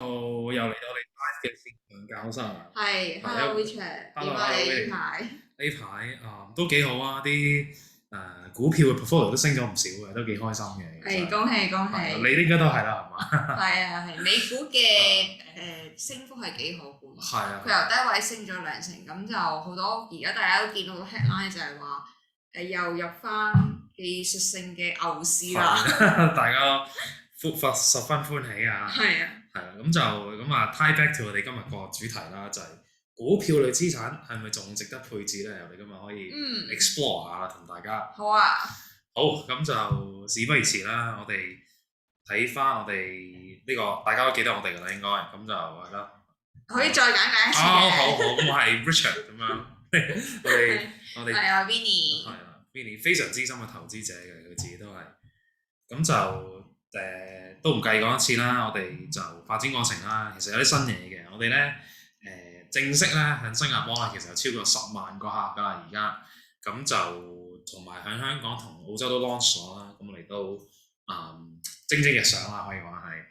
又嚟到你 live 嘅線上教室啊！係係啊，Hello Richard，點，hello 啊 hello 你呢 Winnie，排？呢排都幾好啊！啲股票嘅 portfolio 都升咗唔少嘅，都幾開心嘅其實。係恭喜恭係啊，喜！你應該都係啦，係嘛？係啊係，美股嘅升幅係幾可觀，係啊，佢由低位升咗2成，咁就好多而家大家都見到 headline 就係話又入翻技術性嘅牛市啦。大家十分歡喜啊！係啊，係啦，tie back to 我哋今日個主題啦，就係股票類資產係咪仲值得配置咧？我哋今日可以explore 下啦，同大家。好啊。好，咁就事不宜遲啦，我哋睇翻我哋呢個，大家都記得我哋噶啦，應該咁就係啦。可以再簡介一次嘅。好，咁我係 Richard 咁樣，我哋係啊，Vinny。係啦，Vinny 非常資深嘅投資者嘅，佢自己都係。咁就都唔計講一次啦，我哋就發展過程啦，其實有啲新嘢嘅，我哋咧正式咧喺新加坡啦，其實有超過10萬個客噶啦，而家咁就同埋喺香港同澳洲都 launch 咗啦，咁我哋都蒸蒸日上啦，可以話係。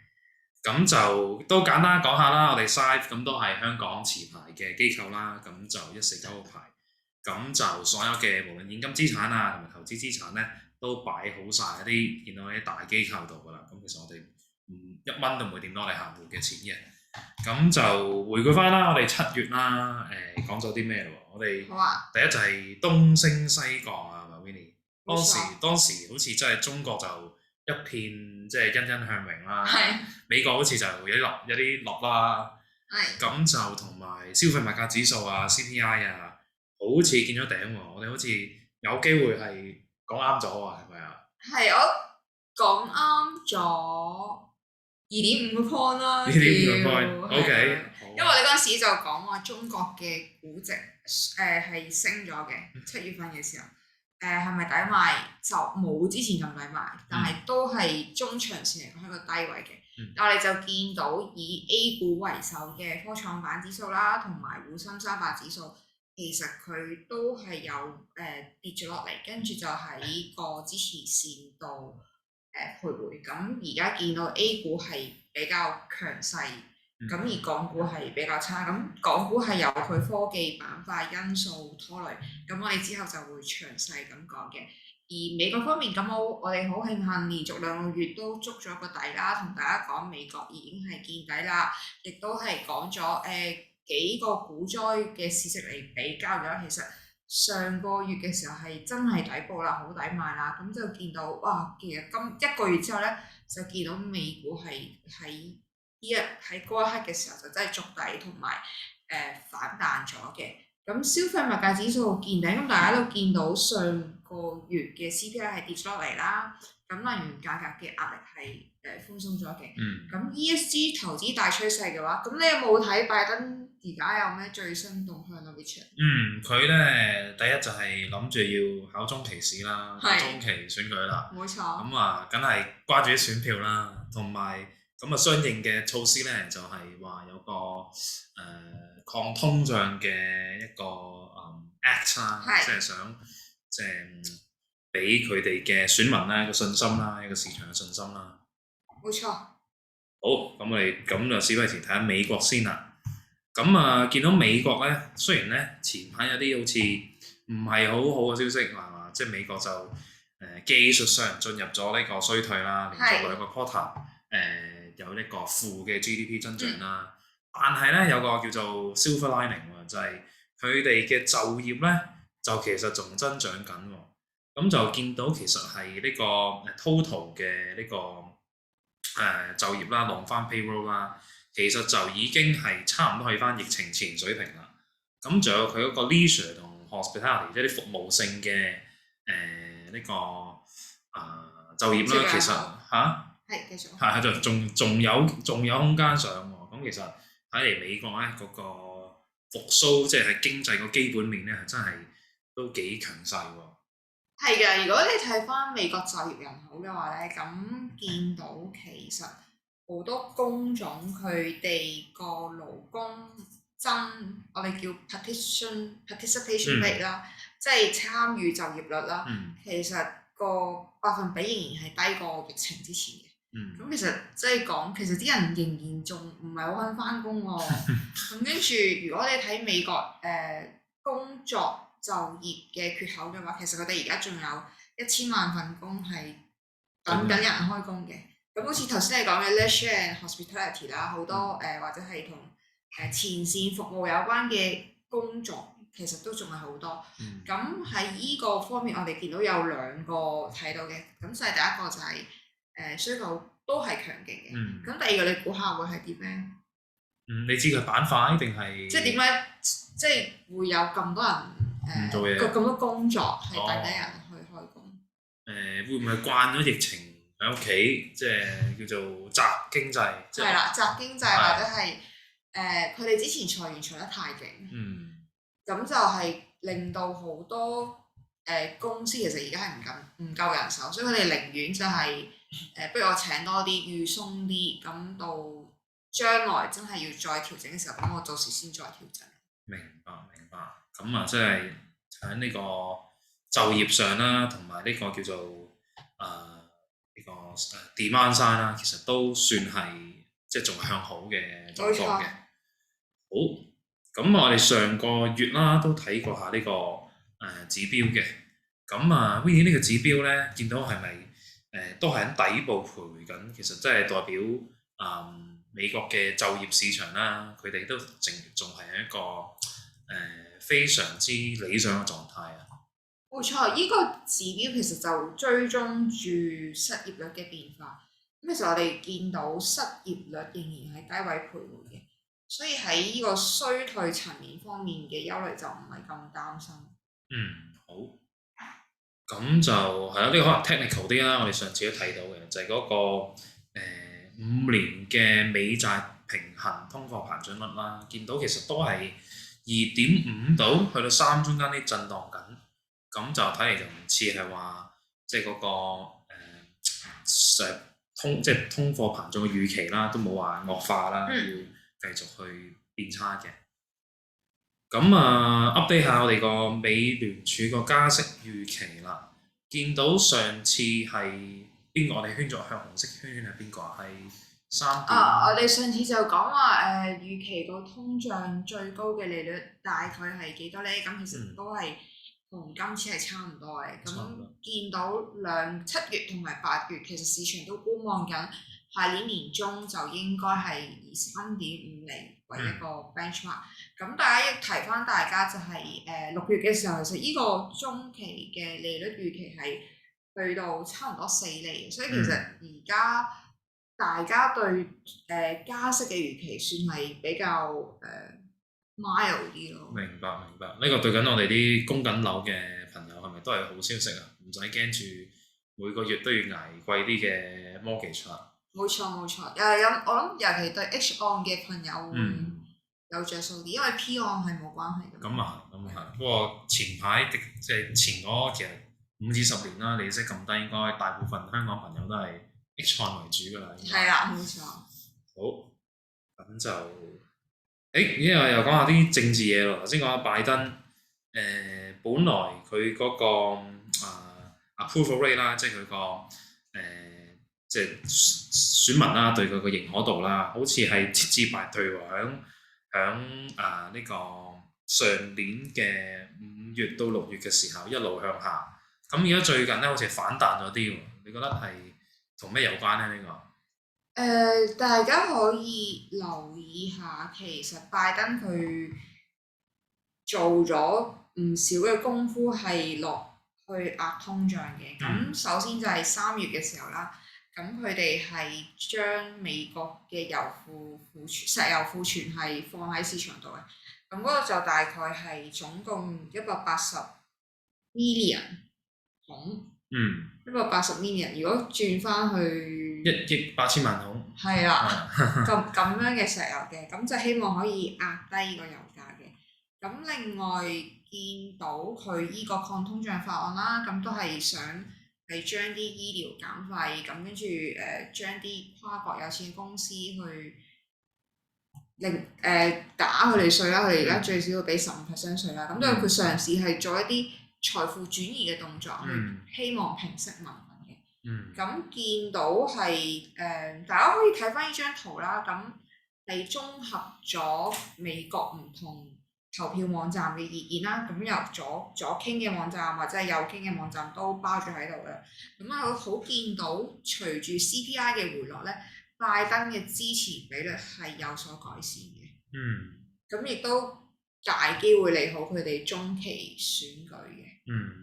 咁就都簡單講下啦，我哋 Syfe 咁都係香港持牌嘅機構啦，咁就149個牌，咁就所有嘅無論現金資產啊同埋投資資產咧，都擺好晒一啲見到啲大機構度噶啦，咁其實我哋1蚊都唔會掂到我哋客戶嘅錢嘅。咁就回顧翻啦，我哋7月啦，講咗啲咩咯？我哋第一就係東升西降啊，係咪 Winnie？當時好似真係中國就一片即係欣欣向榮啦，美國好似就有啲落啦，咁就同埋消費物價指數啊 CPI 啊，好似見咗頂喎，我哋好似有機會係講啱咗啊，係咪啊？係我講啱咗2.5個 point 啦，2.5個 point，OK，因為我哋嗰陣時就講話中國嘅估值係升咗嘅，7月份嘅時候。係咪抵買就冇之前咁抵買，但係都係中長線嚟講係一個低位嘅。但我哋就見到以 A 股為首嘅科創板指數啦，同埋滬深300指數，其實佢都係有跌咗落嚟，跟住就喺個支持線度徘徊。咁而家見到 A 股係比較強勢。咁而港股係比較差，咁港股係有佢科技板塊因素拖累，咁我哋之後就會詳細咁講嘅。而美國方面，咁我哋好慶幸連續2個月都捉咗個底啦，同大家講美國已經係見底啦，亦都係講咗幾個股災嘅事實嚟比較咗，其實上個月嘅時候係真係底部啦，好抵買啦，咁就見到哇，其實今1個月之後咧，就見到美股係喺嗰一刻嘅時候就真係築底同埋反彈咗嘅。咁消費物價指數見頂，咁大家都見到上個月嘅 CPI 係跌咗落嚟啦。咁能源價格嘅壓力係寬鬆咗嘅。咁 ESG 投資大趨勢嘅話，咁你有冇睇拜登而家有咩最新動向啊 Richard？佢咧第一就係諗住要考中期試啦，中期選舉啦。冇錯。咁啊，梗係關注啲選票啦，同埋。咁啊，相應嘅措施咧，就係話有個抗通脹嘅一個act 啦，即係想即係俾佢哋嘅選民咧個信心啦，一個市場嘅信心啦。冇錯。好，咁我哋咁就事不宜遲睇下美國先啦。咁啊，見到美國咧，雖然咧前排有啲好似唔係好好嘅消息，係嘛？即係美國就技術上進入咗呢個衰退啦，連續2個 quarter 有一個負嘅 GDP 增長啦，但係咧有個叫做 silver lining 喎，就係佢哋嘅就業咧就其實仲增長緊喎，咁就見到其實係呢個 total 嘅呢個就業啦，浪翻 payroll 啦，其實就已經係差唔多去翻疫情前水平啦。咁仲有佢嗰個 leisure 同 hospitality 即係啲服務性嘅呢個就業啦，其實嚇。係繼續。係就仲有空間上喎，咁其實睇嚟美國咧嗰個復甦，即係喺經濟個基本面咧，係真係都幾強勢喎。係嘅，如果你睇翻美國就業人口嘅話咧，咁見到其實好多工種佢哋個勞工我哋叫 participation rate 啦，即係參與就業率啦，其實個百分比仍然係低過疫情之前嘅。咁其實即係講，其實啲人仍然仲唔係好肯翻工喎。咁跟住，如果你睇美國工作就業嘅缺口嘅話，其實佢哋而家仲有1000萬份工係等緊人開工嘅。咁好似頭先你講嘅 leisure and hospitality 啦，好多或者係同前線服務有關嘅工作，其實都仲係好多。咁喺依個方面，我哋見到有2個睇到嘅。咁就係第一個就係需求都係強勁嘅。咁第二個你估下會係點咧？你知佢板塊定係？即係點解即係會有咁多人做嘢咁多工作係等緊人去開工？會唔會慣咗疫情？喺屋企即係叫做宅經濟，係啦，宅經濟或者係佢哋之前裁員裁得太勁，咁就係令到好多公司其實而家係唔夠人手，所以佢哋寧願就係不如我請多啲預鬆啲，咁到將來真係要再調整嘅時候，咁我到時先再調整。明白。咁啊，即係喺呢個就業上啦，同埋呢個叫做呢個demand side 啦，其實都算係即係仲向好嘅狀況嘅。好，咁我哋上個月啦都睇過下呢個指標嘅。咁啊 Winnie 呢個指標咧，見到係咪都係喺底部徘徊緊？其實即係代表美國嘅就業市場啦，佢哋都仲係一個非常之理想嘅狀態啊。冇錯，依個指標其實就追蹤住失業率嘅變化。咁其實我哋見到失業率仍然喺低位徘徊嘅，所以喺依個衰退層面方面嘅憂慮就唔係咁擔心。好。咁就係啦，呢個可能 technical 啲啦。我哋上次都睇到嘅就係嗰個5年嘅美債平衡通貨膨脹率啦，見到其實都係2.5到去到3中間啲震盪緊。咁就睇嚟就唔似係話，即係嗰個即係通貨膨脹嘅預期啦，都冇話惡化啦，要繼續去變差嘅。咁update 下我哋個美聯儲個加息預期啦。見到上次係邊個？我哋圈咗向紅色圈係邊個啊？係3點。我哋上次就講話預期個通脹最高嘅利率大概係幾多咧？咁其實都係同今次係差唔多嘅。咁見到7月同埋8月，其實市場都觀望緊下年年中就應該係以3.5厘為一個 benchmark。咁大家要提翻大家就係6月嘅時候，其實呢個中期嘅利率預期係去到差唔多4厘，所以其實而家大家對加息嘅預期算係比較mild 啲咯。明白。呢個對緊我哋啲供緊樓嘅朋友係咪都係好消息啊？唔使驚住每個月都要捱貴啲嘅 mortgage 啦。冇錯。我諗尤其對 H 按嘅朋友會有着數啲，因為 P 按係冇關係嘅。咁啊。不過前排即係前嗰其實5至10年啦，利息咁低，應該大部分香港朋友都係 H 按為主㗎啦。係啦，冇錯。好，咁就因為又講下啲政治嘢咯。頭先講下拜登，本來佢嗰個approval rate 啦，即係佢個即係選民啦對佢個認可度啦，好似係節節敗退喎。響呢個上年嘅5月到6月嘅時候一路向下，咁而家最近咧好似反彈咗啲喎。你覺得係同咩有關咧？呢個大家可以留意下，其實拜登佢做咗唔少嘅功夫係落去壓通脹嘅。咁首先就係3月嘅時候啦，咁佢哋係將美國嘅石油庫存係放喺市場度嘅。咁嗰個就大概係總共180 million 桶。180 million， 如果轉翻去1億8千萬桶。係啦，咁樣嘅石油嘅，咁就希望可以壓低個油價嘅。咁另外見到佢依個抗通脹法案啦，咁都係想係將啲醫療減費，咁跟住將啲跨國有錢嘅公司去打佢哋稅啦。佢哋而家最少要俾15% 稅啦。咁都係佢嘗試係做一啲財富轉移嘅動作，去希望平息民憤嘅。咁見到係大家可以睇翻呢張圖啦。咁係綜合咗美國唔同投票網站嘅意見啦。咁由左傾嘅網站或者係右傾嘅網站都包住喺度嘅。咁啊，好見到隨住 CPI 嘅回落咧，拜登嘅支持比率係有所改善嘅。咁亦都大機會利好佢哋中期選舉嘅。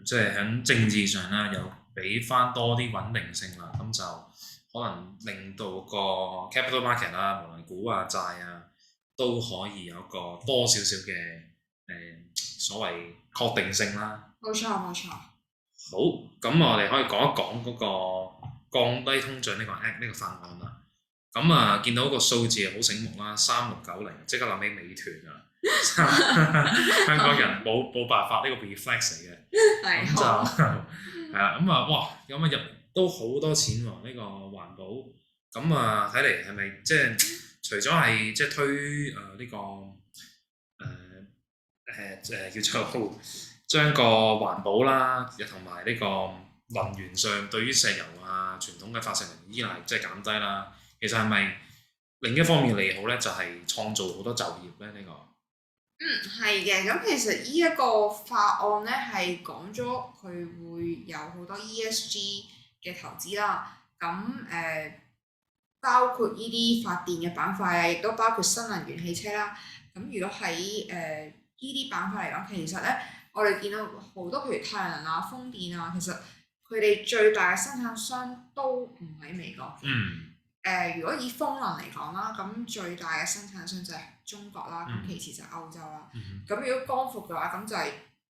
即係喺政治上啦，又俾翻多啲穩定性啦，咁就可能令到個 capital market 啦，無論股啊、債啊，都可以有個多少少嘅所謂確定性啦。冇錯。好，咁我哋可以講一講嗰個降低通脹呢個法案啦。咁啊，見到個數字好醒目啦，3690，即刻諗起美團啊！香港人冇辦法，呢個 reflex 嚟嘅，咁就係啦。咁啊，哇！咁啊入都好多錢喎，呢個環保。咁啊，睇嚟係咪即係除咗係即係推呢個叫做將個環保啦，同埋呢個能源上對於石油啊傳統嘅化石能源依賴即係減低啦。其實係咪另一方面利好咧？就係創造好多就業咧？呢個係嘅。咁其實呢一個法案咧係講咗佢會有好多 ESG 嘅投資啦。咁包括呢啲發電嘅板塊啊，亦都包括新能源汽車啦。咁如果喺呢啲板塊嚟講，其實咧我哋見到好多譬如太陽能啊、風電啊，其實佢哋最大嘅生產商都唔喺美國嘅。如果以風能嚟講啦，咁最大嘅生產商就係中國啦，咁其次就係歐洲啦。咁如果光伏嘅話，咁就係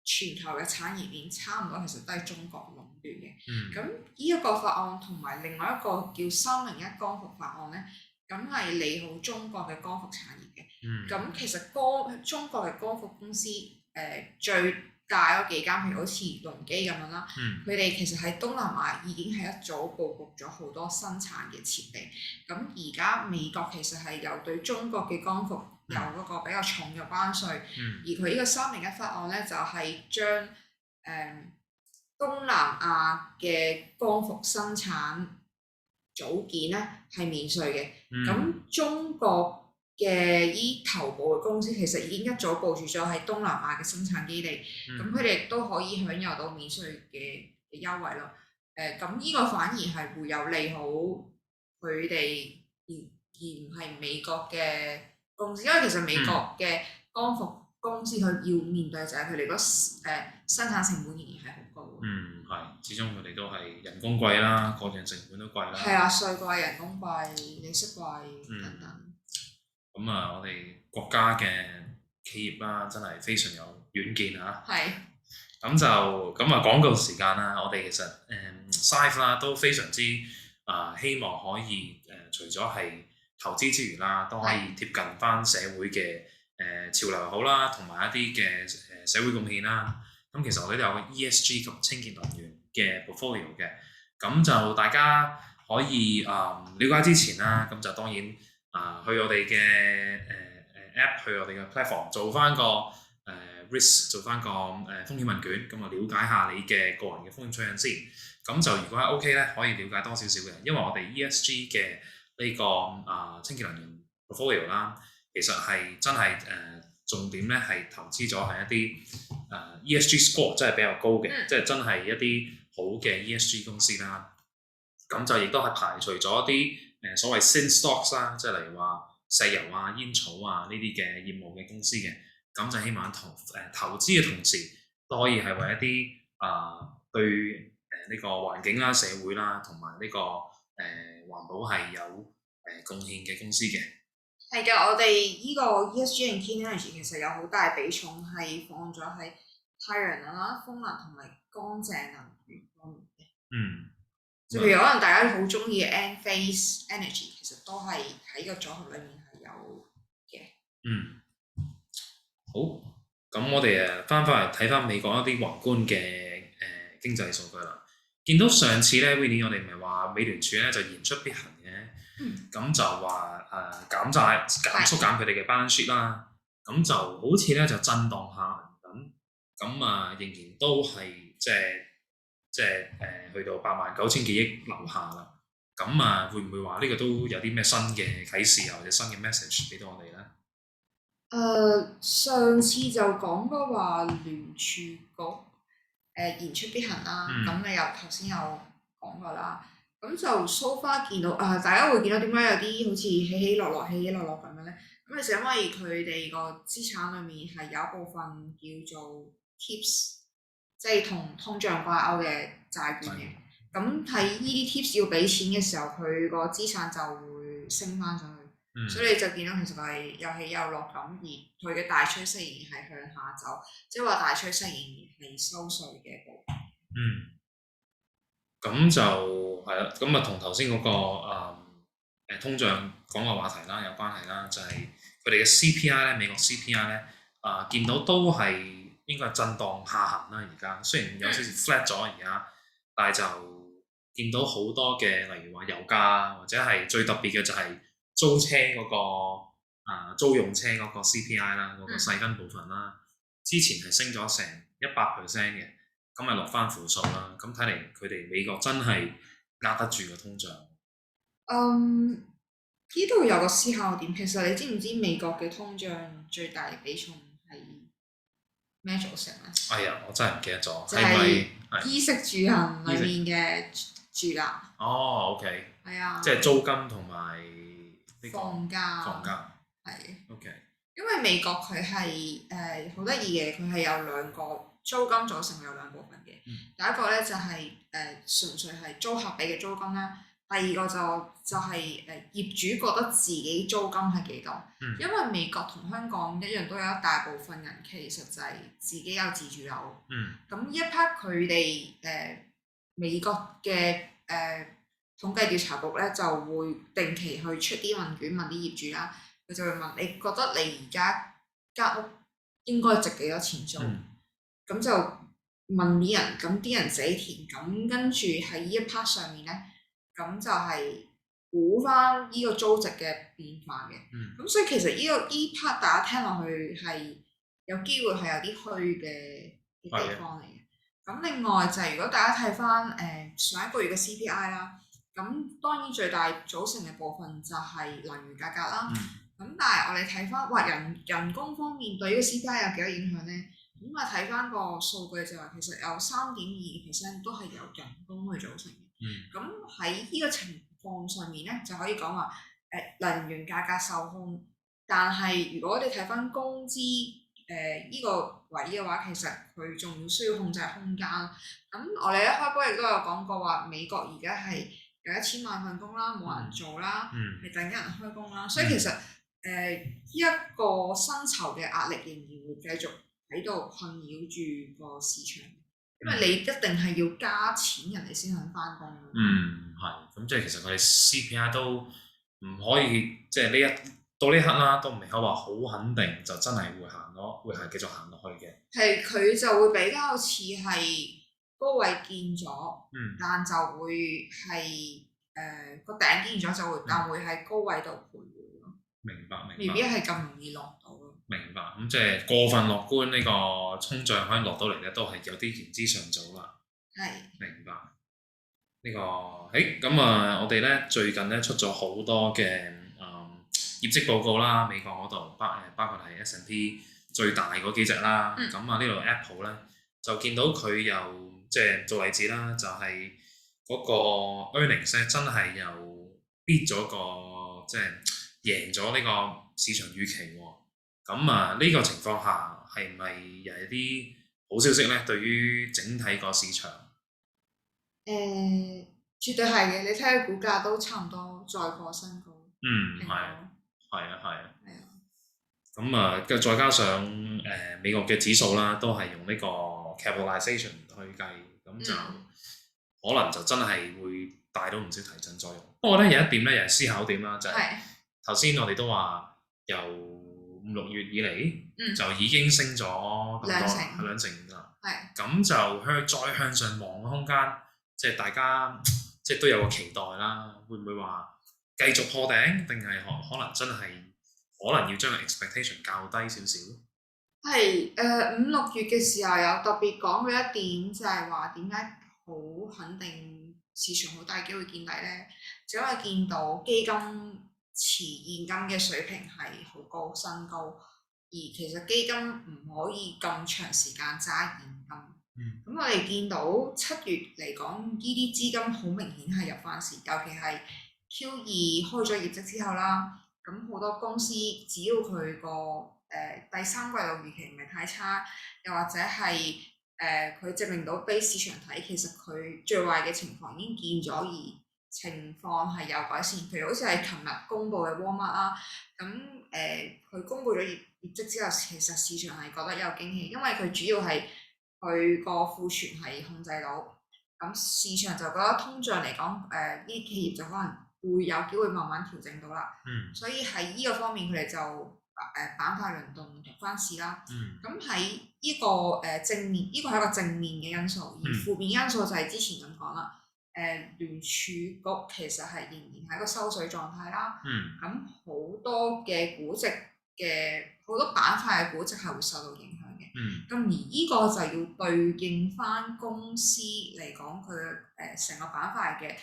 全球嘅產業鏈差唔多，其實都係中國壟斷嘅。咁呢一個法案同埋另外一個叫301光伏法案咧，咁係利好中國嘅光伏產業嘅。咁其實中國嘅光伏公司最大嗰幾間，譬如好似隆基咁樣啦，佢哋其實喺東南亞已經係一早佈局咗好多生產嘅設備。咁而家美國其實係有對中國嘅光伏有嗰個比較重嘅關稅，而佢呢個301法案咧就係將東南亞嘅光伏生產組件咧係免稅嘅。咁中國嘅依頭部嘅公司其實已經一早部署咗喺東南亞嘅生產基地，咁佢哋都可以享有到免稅嘅優惠咯。咁呢個反而係會有利好佢哋，而唔係美國嘅公司，因為其實美國嘅光伏公司佢要面對就係佢哋嗰生產成本仍然係好高。係，始終佢哋都係人工貴啦，個人成本都貴啦。係啊，稅貴、人工貴、利息貴等等。咁啊，我哋國家嘅企業啦，真係非常有遠見嚇。係。咁廣告時間啦，我哋其實SIVE 啦都非常之希望可以除咗係投資之餘啦，都可以貼近翻社會嘅潮流好啦，同埋一啲嘅社會貢獻啦。咁其實我哋都有個 ESG 及清潔能源嘅 portfolio 嘅，咁就大家可以了解之前啦，咁就當然去我哋嘅app，去我哋嘅 platform 做翻個risk， 做翻個風險問卷，咁啊了解下你嘅個人嘅風險趨向先。咁就如果係 OK 咧，可以了解多少少嘅，因為我哋 ESG 嘅呢個清潔能源 portfolio 啦，其實係真係重點咧係投資咗係一啲ESG score 真係比較高嘅，即係真係一啲好嘅 ESG 公司啦。咁就亦都係排除咗一啲所謂 sin stocks 啦，即係例如話石油啊、煙草啊呢啲嘅業務嘅公司嘅。咁就希望投資嘅同時都可以係為一啲對呢個環境啦、社會啦同埋呢個環保係有貢獻嘅公司嘅。係嘅，我哋呢個 ESG and Clean Energy 其實有好大比重係放咗喺太陽能啦、風能同埋乾淨能源方面嘅。就譬如可能大家好中意嘅 Enphase Energy， 其實都係喺個組合裡面係有嘅。好，咁我哋翻嚟睇翻美國一啲宏觀嘅經濟數據啦。見到上次咧 Winnie 我哋唔係話美聯儲咧就言出必行嘅，咁就話減債、縮減佢哋嘅 balance sheet 啦。咁就好似咧就震盪下行咁，仍然都係即係即係去到89000幾億樓下啦。咁啊，會唔會話呢個都有啲咩新嘅啟示或者新嘅 message 俾到我哋咧？上次就講過話聯儲局言出必行啦，咁你又頭先有講過啦，咁就 so far 見到大家會見到點解有啲好似起起落落咁樣咧？咁其實因為佢哋個資產裏面係有一部分叫做 tips，即係同通脹掛鈎嘅債券嘅。咁喺呢啲 tips 要俾錢嘅時候，佢個資產就會升翻上去。所以你就見到其實佢係有起有落咁，而佢嘅大趨勢仍然係向下走，即係話大趨勢仍然係收稅嘅部分。咁就係啦，咁啊同頭先嗰個通脹講嘅話題啦有關係啦，就係佢哋嘅 CPI 咧，美國 CPI 咧見到都係應該係震盪下行啦。而家雖然有少少 flat 咗而家，但係就見到好多嘅，例如話油價或者係最特別嘅就係租車嗰個租用車嗰個 CPI 啦，嗰個細分部分啦，之前係升咗成100% 嘅，咁咪落翻負數啦。咁睇嚟佢哋美國真係壓得住個通脹。呢度有個思考點，其實你知唔知美國嘅通脹最大嘅比重係咩組成咧？哎呀，我真係唔記得咗，就係衣食住行裏面嘅住啦。哦 ，OK。係啊。即係租金同埋房價。係。OK。因為美國佢係好得意嘅，佢係有兩個租金組成，有兩部分嘅。第一個咧就係純粹係租客俾嘅租金啦。第二個就係業主覺得自己租金係幾多。因為美國同香港一樣，都有一大部分人其實就係自己有自住樓。咁呢一 part 佢哋美國嘅統計調查局咧就會定期去出啲問卷問啲業主啦，佢就會問你覺得你而家間屋應該值幾多錢租？咁就問啲人，咁啲人自己填，咁跟住喺呢一 part 上面咧，咁就係估翻呢個租值嘅變化嘅。咁所以其實呢 part 大家聽落去係有機會係有啲虛嘅地方嚟嘅。咁另外就係如果大家睇翻上一個月嘅 CPI 啦，咁當然最大組成嘅部分就係能源價格啦。咁但係我哋睇翻人工方面對呢個 CPI 有幾多影響咧？咁啊睇翻個數據就話其實有3.2% 都係由人工去組成嘅。咁喺呢個情況上面咧，就可以講話能源價格受控，但係如果你睇翻工資呢個位嘅話，其實佢仲要需要控制空間。咁我哋一開波亦都有講過話，美國而家係有1000萬份工啦，冇人做啦，係等緊人開工啦，所以其實呢一個薪酬嘅壓力仍然會繼續喺度困擾住個市場，因為你一定係要加錢人哋先肯翻工。係，咁即係其實佢哋 CPI 都唔可以，即係到呢刻啦，都未可話好肯定就真係會行咯，會係繼續行落去嘅。係，佢就會比較似係高位見咗，但就會係個頂見咗就會，但會喺高位度徘徊咯。明白。未必係咁容易落到咯。明白，咁即係過分樂觀呢個通脹可以落到嚟咧，都係有啲言之尚早啦。係。明白。呢個咁我哋咧最近咧出咗好多嘅業績報告啦，美國嗰度包括係 S&P 最大嗰幾隻啦。咁呢度 Apple 咧就見到佢又即係做例子啦，就係嗰個 earnings 咧真係又 beat 咗個即係贏咗呢個市場預期喎。咁呢個情況下係咪又係啲好消息咧？對於整體個市場？絕對係嘅，你睇下股價都差唔多再破新高。係啊。咁再加上美國嘅指數啦，都係用呢個 capitalization 去計，咁就可能就真係會帶到唔少提振作用。不過咧有一點咧又係思考點啦，就係頭先我哋都話由5、6月以嚟就已經升咗咁多兩成啦。咁就再向上望嘅空間，即係大家即係都有個期待啦。會唔會話繼續破頂，定係可能真係可能要將個 expectation 較低少少？係5、6月嘅時候有特別講過一點，就係話點解好肯定市場好大機會見底咧？就因為見到基金持現金嘅水平係好高新高，而其實基金唔可以咁長時間揸現金。咁我哋見到7月嚟講，呢啲資金好明顯係入翻市，尤其係 Q2 開咗業績之後啦。咁好多公司只要佢個第三季度預期唔係太差，又或者係佢證明到俾市場睇，其實佢最壞嘅情況已經見咗，而情況係有改善。譬如好似係琴日公布嘅 Walmart 啦，咁佢公布咗業績之後，其實市場係覺得有驚喜，因為佢主要係佢個庫存係控制到，咁市場就覺得通脹嚟講，呢啲企業就可能會有機會慢慢調整到啦。所以喺呢個方面，佢哋就板塊輪動入翻市啦。咁喺呢個正面，呢個係一個正面嘅因素，而負面因素就係之前咁講啦。聯儲局其實係仍然係一個收水狀態啦。咁好多嘅估值嘅好多板塊嘅估值係會受到影響嘅。咁而呢個就要對應翻公司嚟講，佢成個板塊嘅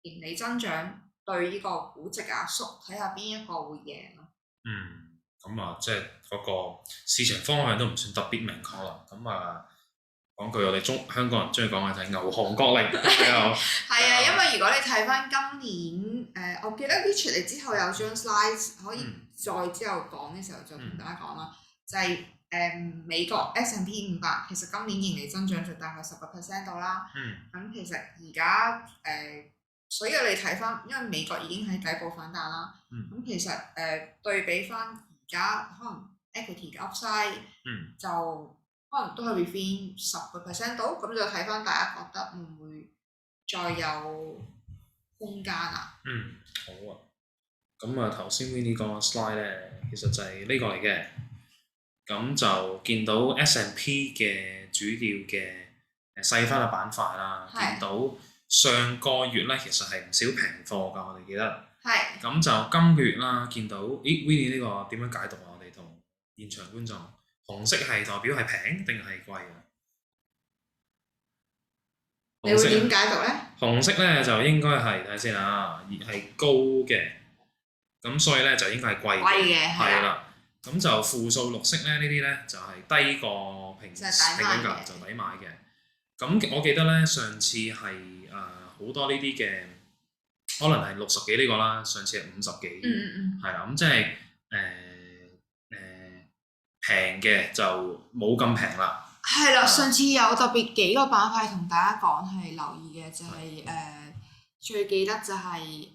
盈利增長對呢個估值壓縮，睇下邊一個會贏咯。咁啊，即係嗰個市場方向都唔算特別明確啦。咁啊，講句我哋香港人中意講嘅就係牛熊角力。係啊，因為如果你睇翻今年我記得啲出嚟之後有張 slide 可以再之後講嘅時候再同大家講啦，就係美國 S&P 500其實今年盈利增長就大概10% 度啦。咁其實而家所以我哋睇翻，因為美國已經喺底部反彈啦。咁其實對比翻而家可能 equity 嘅 upside 就可能都係 within 10% 度，咁就睇翻大家覺得會唔會再有空間啊？好啊。咁啊頭先 Winnie 講個 slide 咧，其實就係呢個嚟嘅。咁就見到 S&P 嘅主要嘅細分嘅板塊啦，見到上個月咧其實係唔少平貨㗎，我哋記得。咁就今個月啦，見到Winnie 呢個點樣解讀啊？我哋同現場觀眾，紅色係代表係平定係貴啊？你會點解讀咧？紅色咧就應該係睇下先啊，係高嘅，咁所以咧就應該係貴嘅，係啦。咁就負數綠色咧，呢啲咧就係低過平均價就抵買嘅。咁我記得咧上次係好多呢啲嘅，可能係60幾呢個啦，上次係50幾，係啦。咁即係平嘅就冇咁平啦。係啦，上次有特別幾個板塊同大家講係留意嘅，就係最記得就係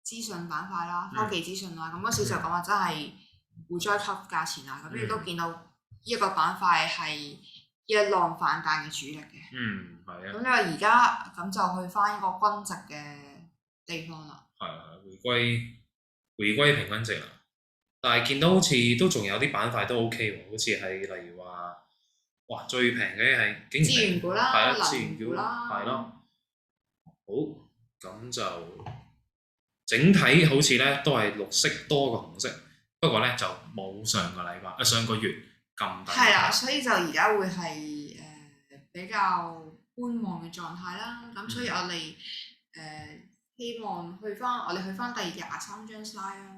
資訊板塊啦，科技資訊啦。咁嗰時就講話真係股災級價錢啦，咁亦都見到呢一個板塊係一浪反彈嘅主力嘅。係啊。咁你話而家咁就去翻一個均值嘅地方啦。回歸平均值啦。但係見到好似都仲有啲板塊都 OK 喎，好似係例如話，哇最平嘅係資源股啦，資源股啦，係咯。好，咁就整體好似咧都係綠色多過紅色。不過咧就冇上個月咁低。係啦，所以就而家會係比較觀望嘅狀態啦。咁所以我哋希望去翻第23張 slide 啦。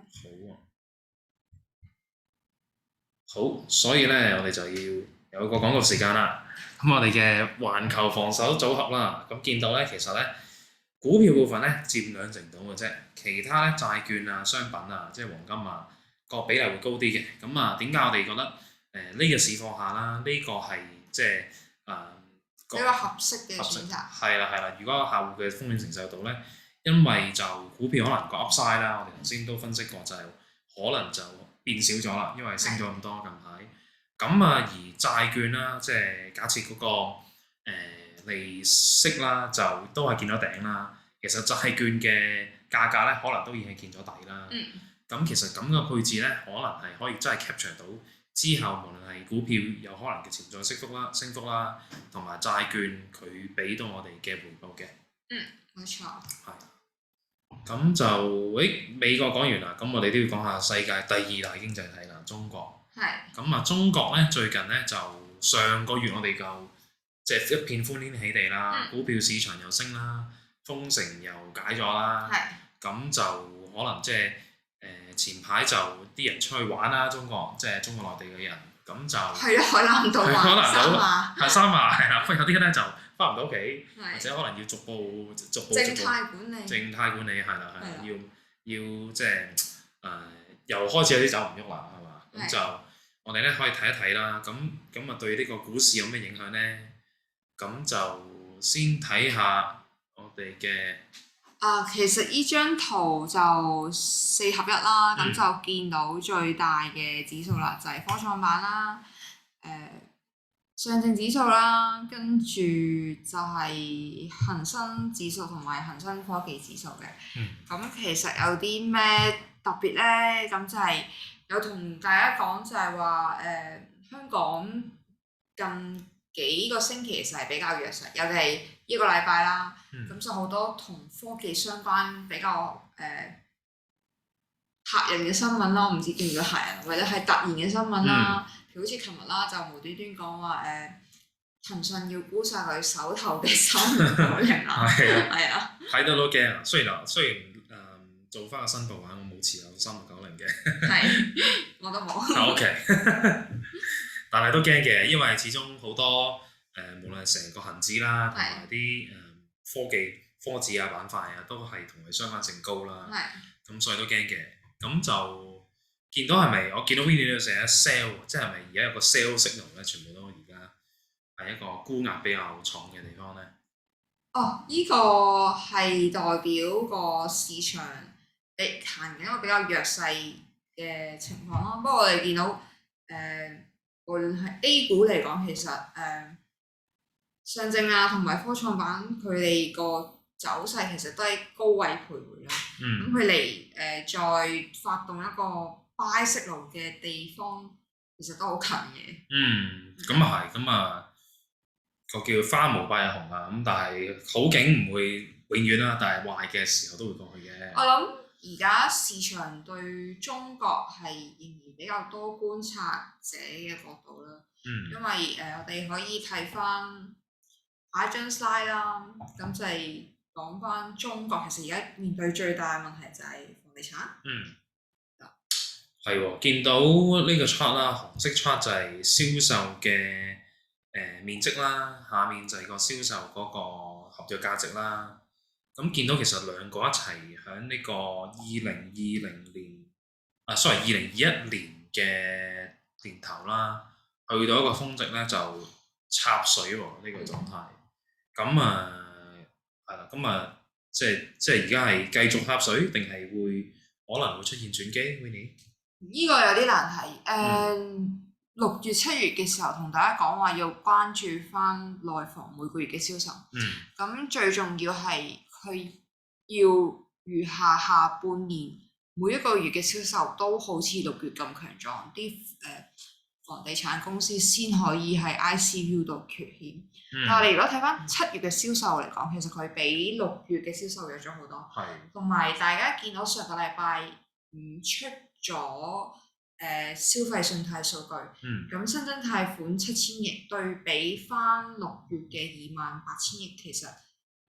好，所以咧我哋就要有個廣告時間啦。咁我哋嘅環球防守組合啦，咁見到咧其實咧股票部分咧佔2成度嘅啫，其他咧債券啊、商品啊、即係黃金啊。個比例會高啲嘅，咁啊點解我哋覺得呢個市況下啦，呢個係即係比較合適嘅選擇。係啦，如果客戶嘅風險承受度咧，因為就股票可能個 upside 啦，我哋頭先都分析過就係可能就變少咗啦，因為升咗咁多近排。咁啊而債券啦，即係假設嗰個利息啦，就都係見咗頂啦。其實債券嘅價格咧，可能都已經係見咗底啦。咁其實咁嘅配置咧，可能係可以真係 capture 到之後，無論係股票有可能嘅潛在升幅啦，同埋債券佢俾到我哋嘅回報嘅。冇錯。係。咁就美國講完啦，咁我哋都要講下世界第2大經濟體啦，中國。係。咁啊，中國咧最近咧就上個月我哋就即係一片歡天喜地啦，股票市場又升啦，封城又解咗啦，咁就可能即係前排就啲人出去玩啦，中國即係中國內地嘅人，咁就去咗海南島啊，三亞係啦，不過有啲咧就翻唔到屋企，或者可能要逐步靜態管理係啦，要即係又開始有啲走唔喐啦，係嘛？咁就我哋咧可以睇一睇啦，咁啊對呢個股市有咩影響咧？咁就先睇下我哋嘅。其實呢張圖就4合1啦，咁就見到最大嘅指數啦，就係科創板啦，上證指數啦，跟住就係恒生指數同埋恒生科技指數嘅。咁其實有啲咩特別咧？咁就係有同大家講就係話香港近幾個星期其實係比較弱勢，尤其係呢個禮拜啦。咁就好多同科技相關比較嚇人嘅新聞啦，我唔知叫唔叫嚇人，或者係突然嘅新聞啦。譬如好似琴日啦，就無端端講話騰訊要沽晒佢手頭嘅3990啦，係啊，睇到都驚啊！雖然做翻個申報話，我冇持有3990嘅，係我都冇。OK， 但係都驚嘅，因為始終好多無論係成個恒指啦，同埋啲科指啊板塊啊，都係同佢相關性高啦。咁所以都驚嘅。咁就見到係咪？我見到 Winnie 成日 sell， 即係咪而家有個 sell signal 咧？全部都而家係一個沽壓比較重嘅地方咧。呢個係代表個市場行緊一個比較弱勢嘅情況咯。不過我哋見到無論係 A 股嚟講，其實上證啊同埋科創板佢哋個走勢其實都係高位徘徊啦。咁佢離再發動一個 buy signal嘅地方，其實都好近嘅。咁啊係，咁啊個叫花無百日紅啊。咁但係好景唔會永遠啦，但係壞嘅時候都會過去嘅。我諗而家市場對中國係仍然比較多觀察者嘅角度啦。因為我哋可以睇翻下一張 slide 啦，咁就係講翻中國其實而家面對最大嘅問題就係房地產。係喎，見到呢個 chart 啦，紅色 chart 就係銷售嘅面積啦，下面就係個銷售嗰個合約價值啦。咁見到其實兩個一齊喺呢個2021年嘅年頭啦，去到一個峰值咧就插水喎，呢個狀態。咁係啦，咁即係而家係繼續插水，定係可能會出現轉機 Winnie？ 呢個有啲難睇。6月7月嘅時候同大家講話要關注翻內房每個月嘅銷售。咁最重要係佢要餘下半年每一個月嘅銷售都好似6月咁強壯，啲房地產公司先可以喺 ICU 度缺險。但係你如果睇翻7月嘅銷售嚟講，其實佢比6月嘅銷售弱咗好多。同埋大家見到上個禮拜5出咗消費信貸數據，咁新增貸款7000億對比翻6月嘅28000億，其實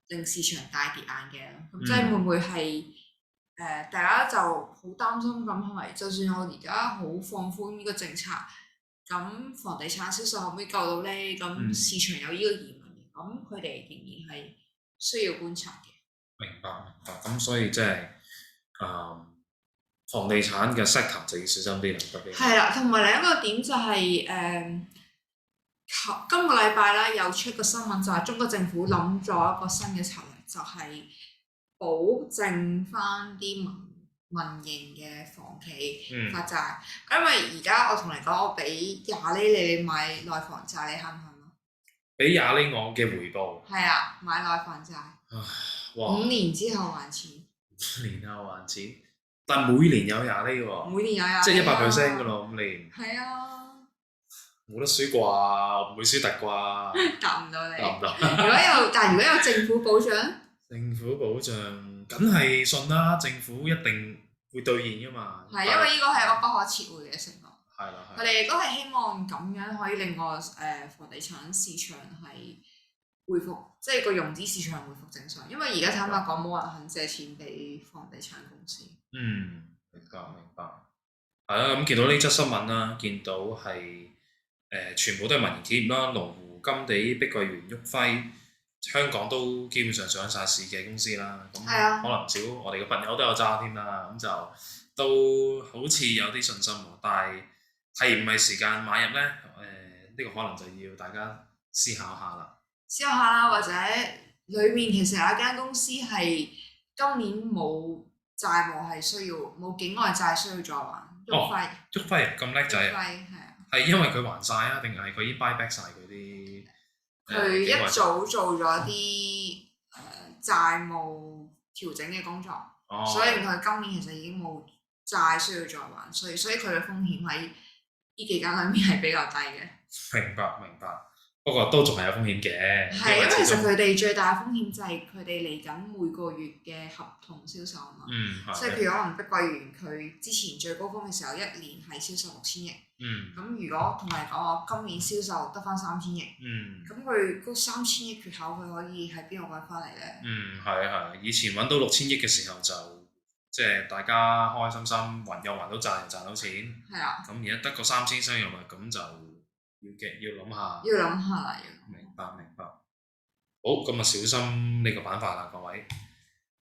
令市場大跌眼鏡。咁即係會唔會係大家就好擔心咁係咪？就算我而家好放寬呢個政策，咁房地產銷售可唔可以救到呢？咁市場有呢個疑問嘅，咁佢哋仍然係需要觀察嘅。明白。咁所以即係房地產嘅 sector 就要小心啲啦，特別係啦，同埋另一個點就係今個禮拜咧有出個新聞，就係中國政府諗咗一個新嘅策略，就係保證翻啲民營嘅房企發債。因為而家我同你講，我俾20厘你買內房債，你肯唔肯啊？俾20厘我嘅回報。係啊，買內房債。5年之後還錢。5年後還錢。但每年有20厘喎，每年有20厘，即係100% 㗎咯，5年。係啊，冇得輸啩，唔會輸突啩。答唔到你。答唔到。但如果有政府保障？政府保障，梗係信啦，政府一定會兌現㗎嘛。係因為呢個係一個不可撤回嘅承諾。係啦。佢哋亦都係希望咁樣可以令個房地產市場係回復，即係個融資市場回復正常。因為而家坦白講，冇人肯借錢俾房地產公司。明白。係啦，咁見到呢則新聞啦，見到係全部都係民營企業啦，羅湖、金地、碧桂園、旭輝，香港都基本上上晒市嘅公司啦。咁可能唔少我哋嘅朋友都有揸添啦，咁就都好似有啲信心喎。但係唔係時間買入咧？呢個可能就要大家思考下啦。思考下啦，或者裏面其實有一間公司係今年冇債務係需要冇境外債需要再還。旭輝咁叻仔啊！係因為佢還晒啊，定係佢已經 buy back 晒佢啲？佢一早做咗啲債務調整嘅工作，所以佢今年其實已經冇債需要再還，所以佢嘅風險喺呢幾間裏面係比較低嘅。明白。不過都仲係有風險嘅。係，因為其實佢哋最大嘅風險就係佢哋嚟緊每個月嘅合同銷售啊嘛。即係譬如可能碧桂園佢之前最高峰嘅時候，一年係銷售6000億。咁如果同你講我今年銷售得翻3000億。咁佢嗰3000億缺口，佢可以喺邊度揾翻嚟咧？係。以前揾到6000億嘅時候就即係大家開開心心又還到債又賺到錢。係啊。咁而家得個3000收入啊，咁就要諗下。明白。好，咁啊小心呢個板塊啦，各位。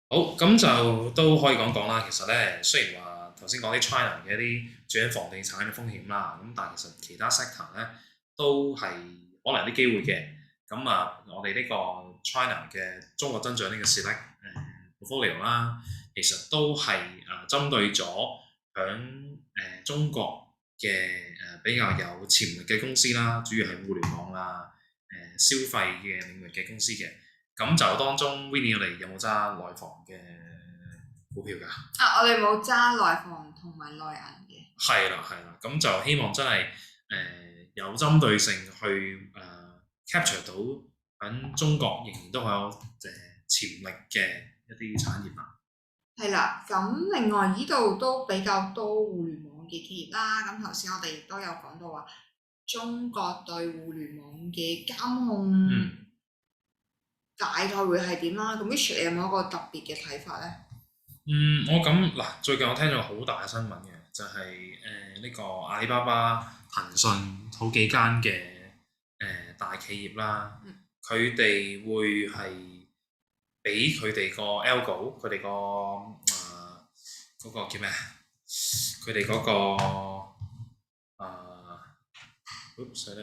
好，咁就都可以講啦。其實咧，雖然話頭先講啲 China 嘅一啲住緊房地產嘅風險啦，咁但係其實其他 sector 咧都係可能有啲機會嘅。咁啊，我哋呢個 China 嘅中國增長呢個 select portfolio 啦，其實都係針對咗響中國嘅比較有潛力嘅公司啦，主要係互聯網啦、消費嘅領域嘅公司嘅。咁就當中 Winnie 我哋有冇揸內房嘅股票㗎？我哋冇揸內房同埋內銀嘅。係啦，咁就希望真係有針對性去capture 到喺中國仍然都係有潛力嘅一啲產業啦。係啦，咁另外呢度都比較多互聯網嘅企業啦。咁頭先我哋亦都有講到話，中國對互聯網嘅監控大概會係點啦？咁 Richard 你有冇一個特別嘅睇法咧？我咁嗱，最近我聽咗好大嘅新聞嘅，就係呢個阿里巴巴、騰訊好幾間嘅大企業啦，佢哋會係俾佢哋個 algo，佢哋個嗰個叫咩？佢哋嗰個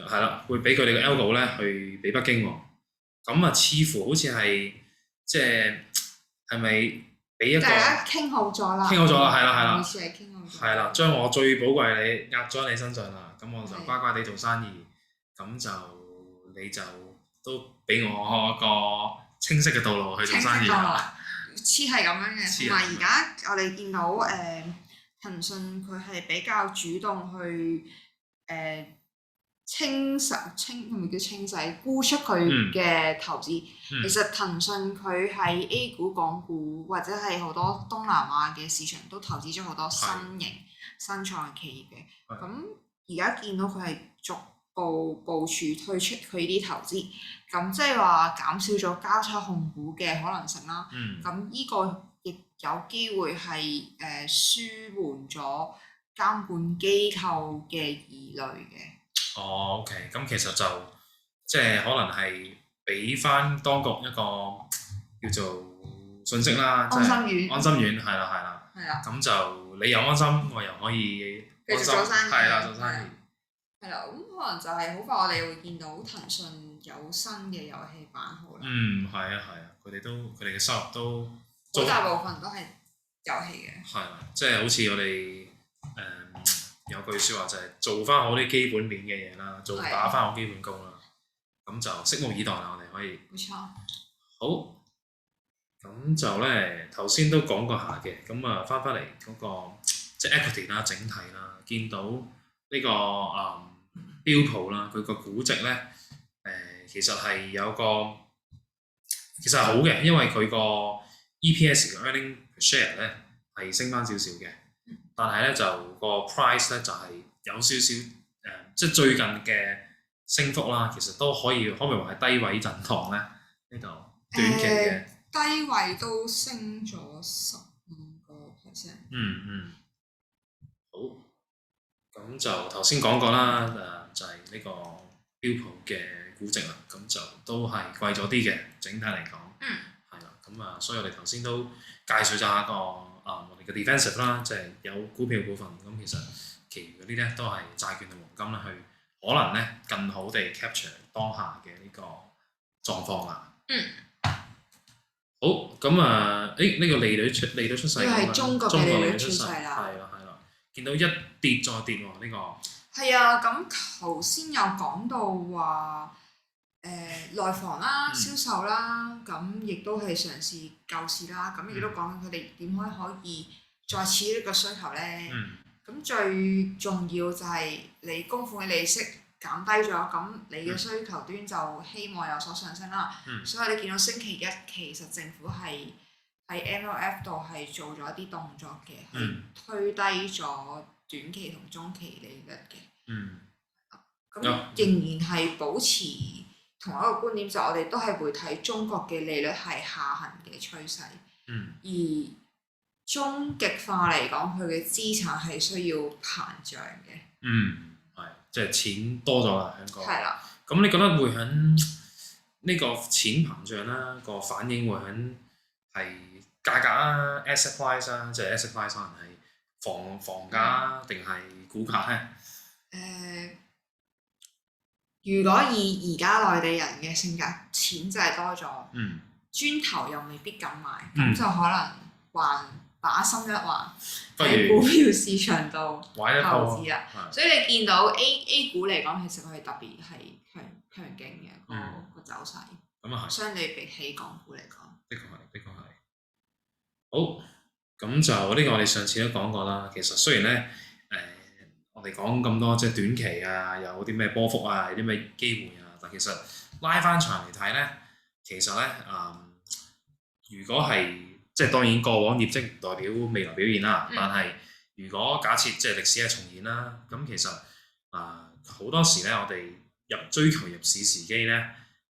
係啦，會俾佢哋嘅 algo 咧去俾北京喎。咁似乎好似係即係咪俾一個？大家傾好咗啦，係啦。好似係傾好咗。係啦，將我最寶貴你壓咗喺你身上啦，咁我就乖乖地做生意，咁就你就都俾我一個清晰嘅道路去做生意啦。似係咁樣嘅，同埋而家我哋見到騰訊佢係比較主動去係咪叫清洗沽出佢嘅投資。其實騰訊佢喺 A 股、港股或者係好多東南亞嘅市場都投資咗好多新型新創嘅企業嘅。咁而家見到佢係逐步部署退出佢啲投資，咁即係話減少咗交叉控股嘅可能性啦。咁呢個亦有機會係舒緩咗監管機構嘅疑慮嘅。OK，咁其實就即係可能係俾翻當局一個叫做信息啦，安心丸。安心丸係啦。咁就你又安心，我又可以繼續做生意。係啦，做生意。係啦，咁可能就係好快，我哋會見到騰訊有新嘅遊戲版號啦。係啊，佢哋嘅收入都好大部分都係遊戲嘅。係啦，即係好似我哋有句説話就係做翻好啲基本面嘅嘢啦，打翻好基本功啦，咁就拭目以待啦，我哋可以。冇錯。好，咁就咧頭先都講過下嘅，咁啊翻嚟嗰個即係 equity 啦，整體啦，見到呢個標普啦，佢個估值咧其實係其實係好嘅，因為佢個 EPS 嘅 earning per share 咧係升翻少少嘅。但係咧就個 price 咧就係有少少即係最近嘅升幅啦，其實都可唔可以話係低位震盪咧？呢度短期嘅低位都升咗15%。好，咁就頭先講過啦，就係呢個標普嘅估值啦，咁就都係貴咗啲嘅，整體嚟講。係啦，咁所以我哋頭先都介紹咗一個我哋嘅 defensive 啦，即係有股票部分，咁其實其餘嗰啲咧都係債券同黃金啦，去可能咧更好地 capture 當下嘅呢個狀況啦。好，咁呢個利率出世，呢個係中國嘅利率出世啦。係啦，見到一跌再跌喎，呢個。係啊，咁頭先有講到話內房啦、銷售啦，咁亦都係嘗試救市啦，咁亦都講緊佢哋點可以再刺激呢個需求咧。咁最重要就係你供款嘅利息減低咗，咁你嘅需求端就希望有所上升啦。所以你見到星期一其實政府係喺 MLF 度係做咗一啲動作嘅，係推低咗短期同中期利率嘅。咁仍然係保持同一個觀點，就我哋都係會睇中國嘅利率係下行嘅趨勢。而終極化嚟講，佢嘅資產係需要膨脹嘅。係，即係錢多咗啦，香港。係啦。咁你覺得會喺呢個錢膨脹啦，個反應會喺係價格啊 asset price 啊，即係 asset price 可能係房價定係股價咧？如果以而家內地人嘅性格，錢就係多咗，磚頭又未必敢買，咁就可能把心一橫喺股票市場度投資啦。所以你見到 A 股嚟講，其實佢係特別係強勁嘅個走勢。咁啊係。相對比起港股嚟講。的確係。好，咁就呢個我哋上次都講過啦。其實雖然咧，我哋講咁多即係短期啊，有啲咩波幅啊，有啲咩機會啊，但其實拉翻長嚟睇咧，其實咧如果係即係當然過往業績唔代表未來表現啦，但係如果假設即係歷史係重演啦，咁其實好多時咧，我哋追求入市時機咧，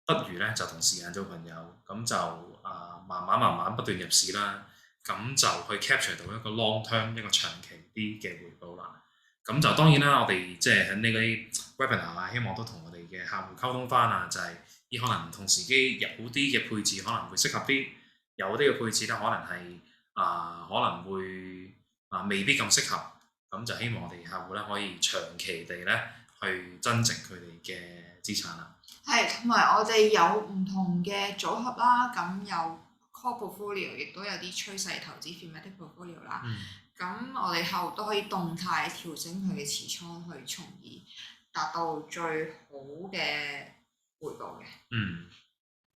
不如咧就同時間做朋友，咁就慢慢不斷入市啦，咁就去 capture 到一個 long term 一個長期啲嘅回報啦。咁就當然啦，我哋即係喺呢啲 webinar 啊，希望都同我哋嘅客戶溝通翻啊，就係可能唔同時機有啲嘅配置可能會適合啲，有啲嘅配置咧可能係可能會未必咁適合，咁就希望我哋客戶咧可以長期地咧去增值佢哋嘅資產啦。係，同埋我哋有唔同嘅組合啦，咁有 core portfolio， 亦都有啲趨勢投資 thematic portfolio 啦。咁我哋客戶都可以動態調整佢嘅持倉，去從而達到最好嘅回報嘅。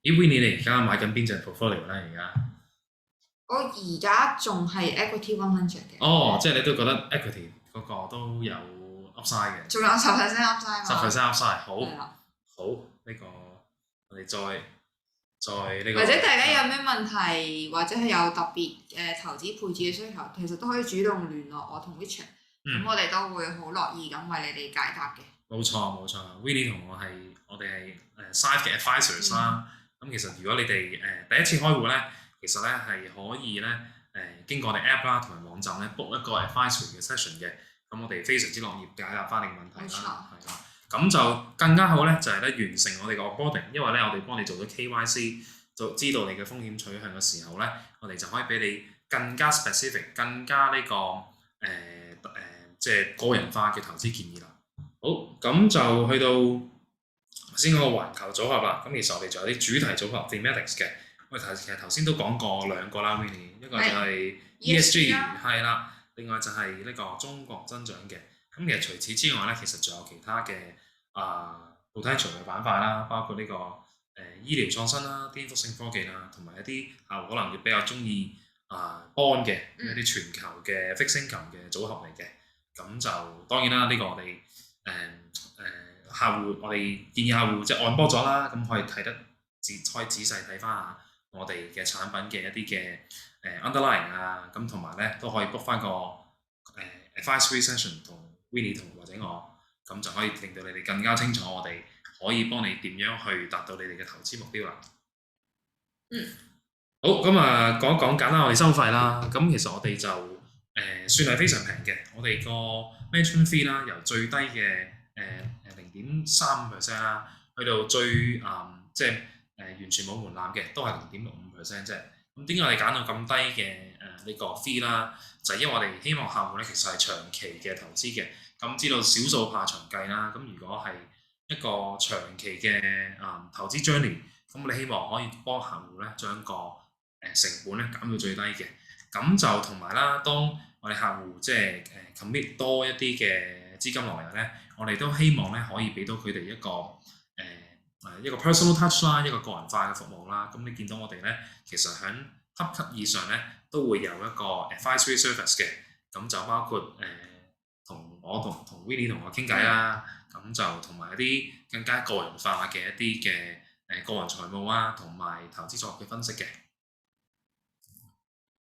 Winnie 你而家買緊邊隻 portfolio 咧？而家我而家仲係 equity 100嘅。哦，即係你都覺得 equity 嗰個都有 upside 嘅。仲有10% upside 嘛？10% upside 好。好，呢個我哋再呢個。或者大家有咩問題，或者係有特別投資配置嘅需求，其實都可以主動聯絡我同 Richard，咁我哋都會好樂意咁為你哋解答嘅。冇錯 ，Winnie 同我哋係SIVE 嘅 advisors 啦。咁其實如果你哋第一次開戶咧，其實咧係可以咧經過我哋 app 啦同埋網站咧 book 一個 advisory 嘅 session 嘅，咁我哋非常之樂意解答翻你嘅問題啦，係啦。咁就更加好咧，就係咧完成我哋個 onboarding，因為咧我哋幫你做咗 KYC， 就知道你嘅風險取向嘅時候咧，我哋就可以俾你更加 specific、更加呢個即係個人化嘅投資建議啦。好，咁就去到頭先嗰個環球組合啦。咁其實我哋仲有啲主題組合 thematics 嘅，我哋其實頭先都講過兩個啦 ，Winnie， 一個就係 ESG 係啦，另外就係呢個中國增長嘅。咁其實除此之外咧，其實仲有其他嘅potential 嘅板塊啦，包括呢個醫療創新啦、顛覆性科技啦，同埋一啲客戶可能會比較中意bond 嘅一啲全球嘅 fixed income 嘅組合嚟嘅。咁就當然啦，呢個我哋客戶，我哋建議客戶即係按波咗啦，咁可以睇得可以仔細睇翻下我哋嘅產品嘅一啲嘅underlying 啊，咁同埋咧都可以 book 翻個advisory session 同 Winnie 同或者我，咁就可以令到你哋更加清楚我哋可以幫你點樣去達到你哋嘅投資目標啦。好，咁啊講一講簡單我哋收費啦。咁其實我哋就算係非常平嘅，我哋個 management fee 啦，由最低嘅0.35% 啦，去到最即係完全冇門檻嘅，都係0.65% 啫。咁點解我哋揀到咁低嘅呢個 fee 啦？就係因為我哋希望客戶咧其實係長期嘅投資嘅。咁知道少數怕長計啦。咁如果係一個長期嘅投資 journey，咁你希望可以幫客戶咧將個成本咧減到最低嘅。咁就同埋啦，當我哋客戶即係commit 多一啲嘅資金落嚟咧，我哋都希望咧可以俾到佢哋一個 personal touch 啦，一個個人化嘅服務啦。咁你見到我哋咧，其實喺級以上咧都會有一個 advisory service 嘅。咁就包括同Willie 同我傾偈啦。咁就同埋一啲更加個人化嘅一啲嘅個人財務啊，同埋投資組合嘅分析嘅。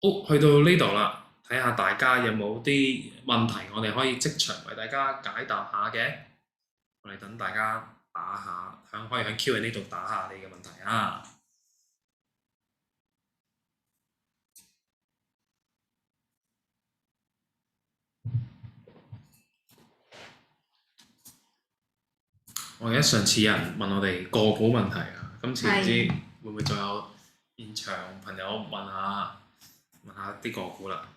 好，去到呢度啦，睇下大家有冇啲問題，我哋可以即場為大家解答下嘅。我哋等大家打下，可以喺 Q&A 呢度打下你嘅問題啊。我記得上次有人問我哋個股問題啊，今次唔知會唔會再有現場朋友問下啲個股啦。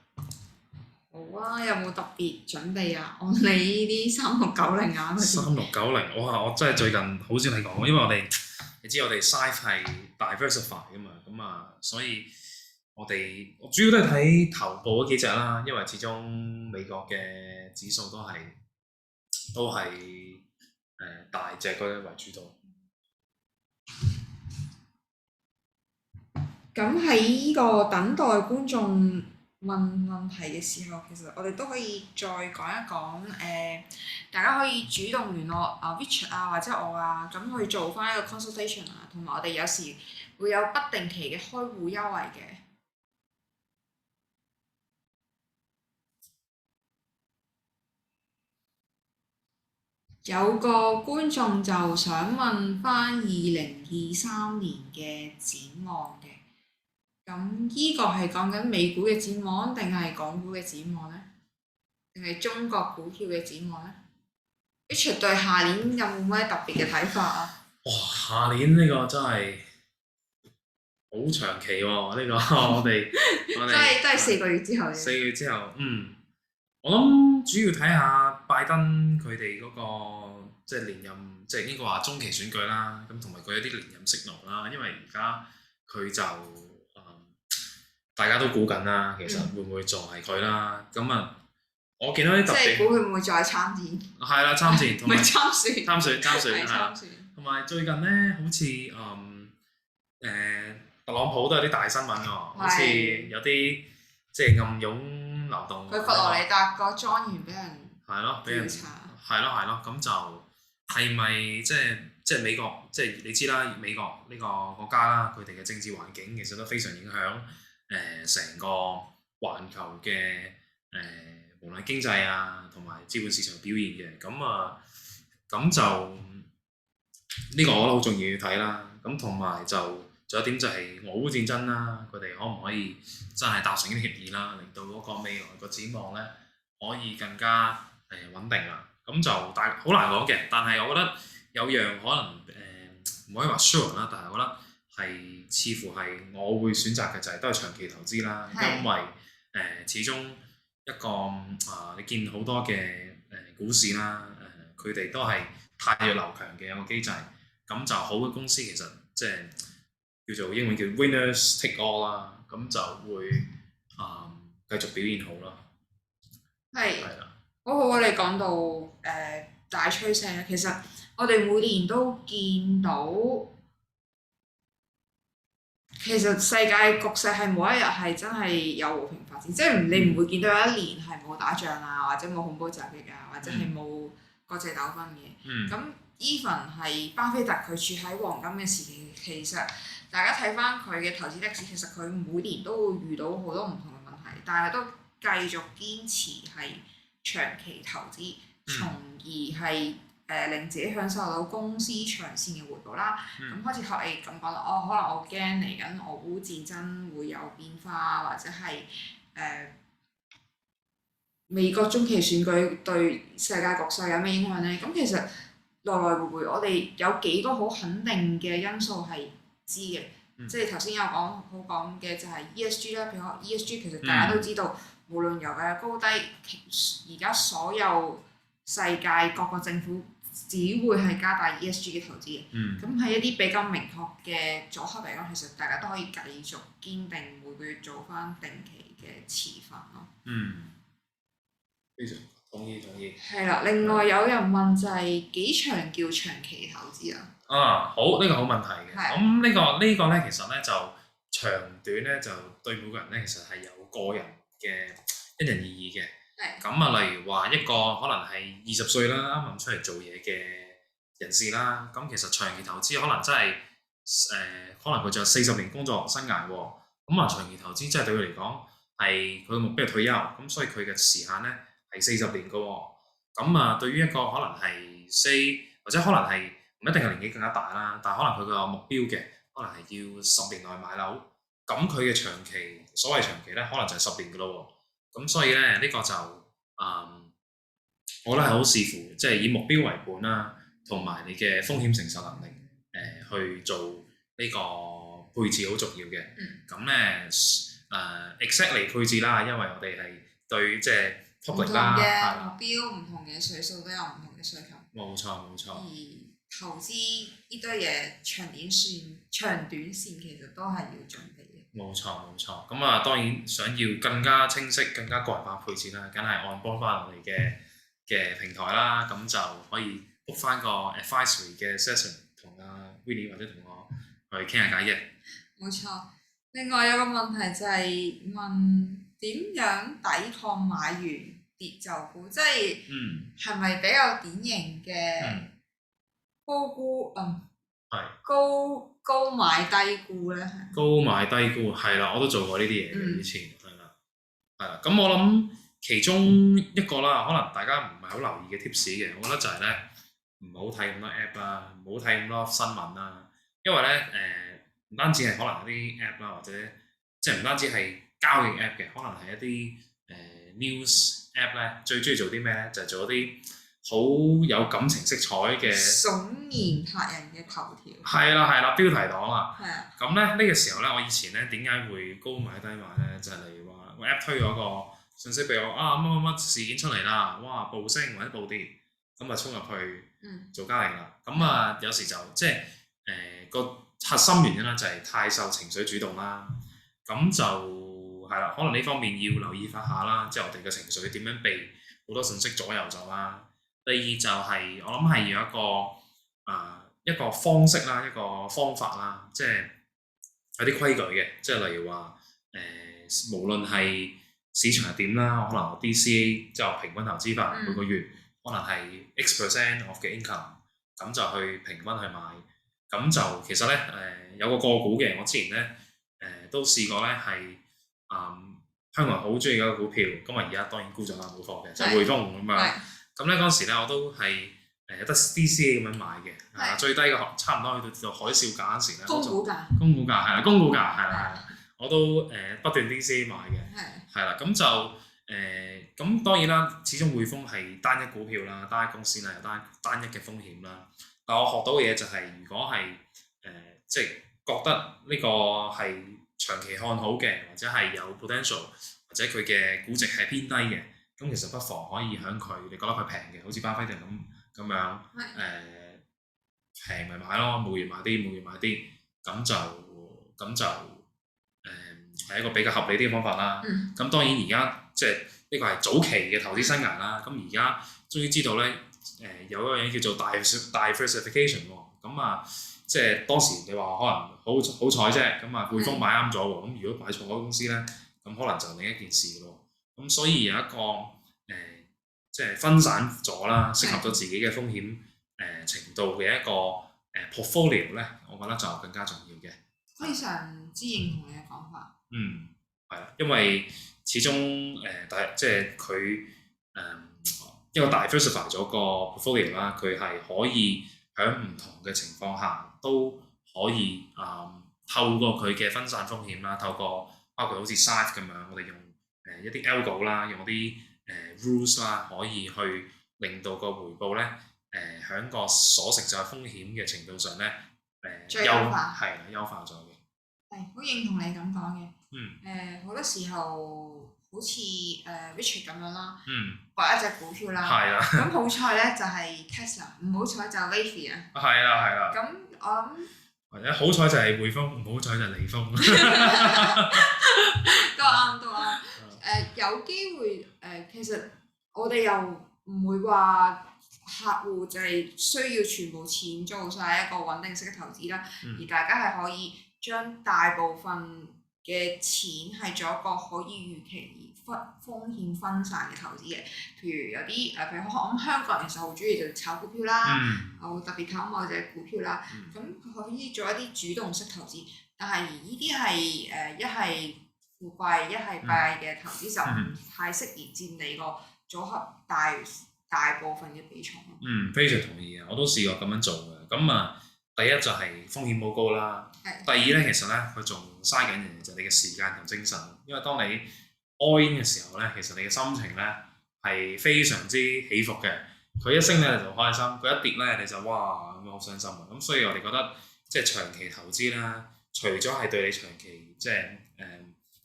好啊，有冇特別準備啊？按你呢啲3690啊3690，我真係最近好少睇講，因為你知我哋 size 係 diversify 噶嘛，咁啊，所以我主要都係睇頭部嗰幾隻啦，因為始終美國嘅指數都係大隻嗰啲為主導。咁喺呢個等待觀眾問問題嘅時候，其實我哋都可以再講一講大家可以主動聯絡Richard 啊或者我啊，咁去做翻一個 consultation 啊，同埋我哋有時會有不定期嘅開戶優惠嘅。有個觀眾就想問翻2023年嘅展望嘅，咁依個係講緊美股嘅展望定係港股嘅展望呢？定係中國股票嘅展望呢？ Richard 對下年有冇咩特別嘅睇法啊？哇！下年呢個真係好長期喎，呢個我哋都係4個月之後嘅。4個月之後，我諗主要睇下拜登佢哋嗰個即係連任，即係應該話中期選舉啦。咁同埋佢有啲連任息怒啦，因為而家佢就大家都估緊啦，其實會唔會再係佢啦？咁我見到啲特別，即係估佢會唔會再參戰？係啦，參戰同埋參選，係啦。同埋最近咧，好似特朗普都有啲大新聞喎，好似有啲即係暗湧流動。佢佛羅里達個莊園俾人調查。係咯，咁就係咪即係美國？即係你知啦，美國呢個國家啦，佢哋嘅政治環境其實都非常影響成個環球嘅無論經濟啊，同埋資本市場表現嘅。咁就呢個我覺得好重要要睇啦。咁同埋仲有一點就係俄烏戰爭啦，佢哋可唔可以真係達成呢啲協議啦，令到嗰個未來個展望咧可以更加穩定啦。咁就好難講嘅，但係我覺得有樣可能唔可以話 sure 啦，但係我覺得係似乎係我會選擇嘅就係都係長期投資啦，因為始終一個你見好多嘅股市啦，佢哋都係汰弱留強嘅一個機制，咁就好嘅公司其實即係叫做英文叫 winners take all 啦，咁就會繼續表現好咯。係啦。好好啊！你講到大趨勢咧，其實我哋每年都見到，其實世界局勢係冇一日係真係有和平發展，即係你唔會見到有一年係冇打仗啊，或者冇恐怖襲擊啊，或者係冇國際糾紛嘅。咁 even 係巴菲特佢處喺黃金嘅時期，其實大家睇翻佢嘅投資歷史，其實佢每年都會遇到好多唔同嘅問題，但係都繼續堅持係長期投資，從而係令自己享受到公司長線嘅回報啦。咁開始學你咁講啦，可能我驚嚟緊俄烏戰爭會有變化，或者係美國中期選舉對世界局勢有咩影響咧？咁其實來來回回，我哋有幾個好肯定嘅因素係知嘅，即係頭先有好講嘅就係 ESG 啦。譬如話 ESG，其實大家都知道，無論油價高低，而家所有世界各個政府只會係加大 ESG 嘅投資嘅。咁喺一啲比較明確嘅組合嚟講，其實大家都可以繼續堅定每個月做翻定期嘅持份咯。非常同意。係啦，另外有人問就係幾長叫長期投資啊？好，呢個好問題嘅。咁呢個咧，其實咧就長短咧就對每個人咧其實係有個人嘅因人而異嘅。咁例如話一個可能係20歲啦，啱啱出嚟做嘢嘅人士啦，咁其實長期投資可能真係可能佢仲有40年工作生涯喎。咁長期投資真係對佢嚟講係佢嘅目標係退休，咁所以佢嘅時限咧係40年嘅喎。咁對於一個可能係或者可能係唔一定係年紀更加大啦，但係可能佢個目標嘅可能係要10年內買樓，咁佢嘅長期所謂長期咧可能就係10年嘅咯喎。咁所以咧呢個就我覺得係好視乎，即係以目標為本啦，同埋你嘅風險承受能力去做呢個配置好重要嘅。咁咧exactly 配置啦，因為我哋係對即係 public 啦，唔同嘅目標、唔同嘅歲數都有唔同嘅需求。冇錯。而投資呢堆嘢長短線其實都係要準備嘅。冇錯。咁當然想要更加清晰、更加個人化配置啦，梗係按幫翻我哋嘅平台啦，咁就可以 book 翻個 advisory 嘅 session 同阿 Willie 或者同我去傾下偈嘅。冇錯。另外有個問題就係問點樣抵抗買完跌就沽，即係係咪比較典型嘅高估高買低沽咧？高買低沽係啦，我都做過呢啲嘢嘅以前係啦。咁我諗其中一個啦，可能大家唔係好留意嘅 tips 嘅，我覺得就係咧唔好睇咁多 app 啦，唔好睇咁多新聞啦，因為咧唔單止係可能有啲 app 啦，或者即係唔單止係交易 app 嘅，可能係一啲news app 咧，最中意做啲咩咧？就係做一啲好有感情色彩嘅聳然拍人嘅頭條。係啦，標題黨啊。係啊。咁咧呢個時候咧，我以前咧點解會高買低買咧？就係例如話個 app 推咗個信息俾我乜事件出嚟啦，哇暴升或者暴跌，咁啊衝入去做交易啦。咁有時就即係個核心原因啦，就係太受情緒主動啦。咁就係啦，可能呢方面要留意翻下啦，即係我哋嘅情緒點樣被好多信息左右咗啦。第二就係我諗係要一個方式啦，一個方法啦，即係有啲規矩嘅，即係例如話無論係市場係點啦，可能我 DCA 即係平均投資法，每個月可能係 X% of 嘅 income， 咁就去平均去買。咁就其實咧有個股嘅，我之前咧都試過咧係香港人好中意嗰個股票，咁而家當然沽咗啦，冇貨嘅，就匯豐咁樣。咁咧嗰陣時咧我都係得 DCA 咁樣買嘅，最低嘅差唔多去到海嘯價嗰陣時咧，公股價係啦，我都不斷 DCA 買嘅，係啦，咁就咁當然啦，始終匯豐係單一股票啦，單一公司啦，有單一嘅風險啦。但我學到嘅嘢就係，如果係即係覺得呢個係長期看好嘅，或者係有 potential， 或者佢嘅估值係偏低嘅，咁其實不妨可以響佢，你覺得佢平嘅，好似巴菲特咁樣平咪買咯，每月買啲，咁就係一個比較合理啲嘅方法啦。咁當然而家即係呢個係早期嘅投資生涯啦。咁而家終於知道咧，有一個嘢叫做 diversification 喎。咁即係當時你話可能好彩啫，咁匯豐買啱咗喎。咁如果買錯嗰公司咧，咁可能就另一件事咯。咁所以有一個即係分散咗啦，適合咗自己嘅風險程度嘅一個portfolio 咧，我覺得就更加重要嘅。非常之認同你嘅講法。係啦，因為始終即係佢一個 diversify 咗個 portfolio 啦，佢係可以喺唔同嘅情況下都可以透過佢嘅分散風險啦，透過包括好似 SIVE 咁樣，我哋用一啲 algo 啦，用啲rules 啦，可以去令到個回報咧喺個所承受風險嘅程度上咧優化咗嘅。係好認同你咁講嘅。好多時候好似Richard 咁樣啦，買一隻股票啦，係啦。咁好彩咧就係 Tesla， 唔好彩就 Nvidia 啊。係啦。咁我諗或者好彩就係匯豐，唔好彩就係利豐。都啱。有機會其實我哋又唔會話客戶就係需要全部錢做晒一個穩定式嘅投資啦，而大家係可以將大部分嘅錢係做一個可以預期而風險分散嘅投資嘅。譬如有啲譬如我諗香港人其實好中意就炒股票啦，我特別靠某隻股票啦，咁可以做一啲主動式投資。但係呢啲係一係富貴一係敗嘅投資就唔太適宜佔你個組合大部分嘅比重。非常同意啊！我都試過咁樣做嘅。咁第一就係風險好高啦。第二咧，其實咧佢仲嘥緊嘅就係你嘅時間同精神。因為當你 all in 嘅時候咧，其實你嘅心情咧係非常之起伏嘅。佢一升咧你就開心，佢一跌咧你就哇咁好傷心啊！咁所以我哋覺得即係長期投資啦，除咗係對你長期即係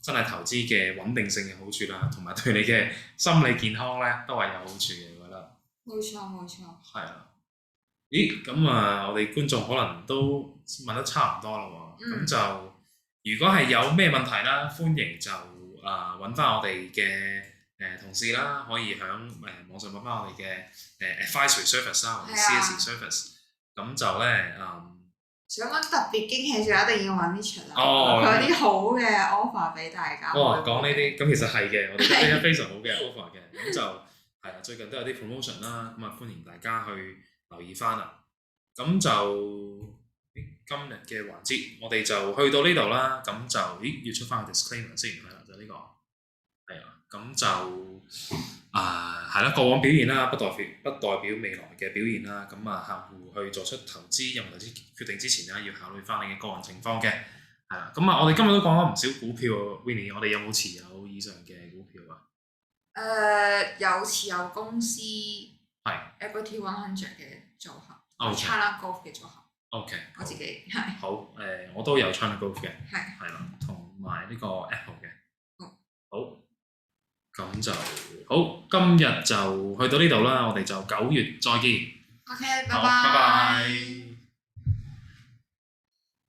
真係投資嘅穩定性嘅好處啦，同埋對你嘅心理健康咧都係有好處嘅，我覺得。冇錯。係啊。咦，咁我哋觀眾可能都問得差唔多啦喎，咁就如果係有咩問題啦，歡迎就揾翻我哋嘅同事啦，可以喺網上揾翻我哋嘅advisory service 啦，或者 CS service，咁就咧想揾特別驚喜就一定要揾 Richard 啦，佢有啲好嘅 offer 俾大家。講呢啲，咁其實係嘅，我哋有啲非常好嘅 offer 嘅，咁就係啦，最近都有啲 promotion 啦，咁歡迎大家去留意翻啦。咁就今日嘅環節，我哋就去到呢度啦。咁就要出翻個 disclaimer 先，係啦，就呢個係啊。咁就係啦，過往表現啦，不代表未來嘅表現啦。咁客戶去作出投資任何投資決定之前咧，要考慮翻你嘅個人情況嘅。係啦，咁我哋今日都講咗唔少股票 Winnie， 我哋有冇持有以上嘅股票啊？有持有公司係 Equity 100嘅組合。Okay. China Growth 嘅組合。OK。我自己係。好我都有 China Growth 嘅。係啦，同埋呢個 Apple 嘅。好。咁就好，今日就去到呢度啦，我哋就9月再見。OK，拜拜。拜拜。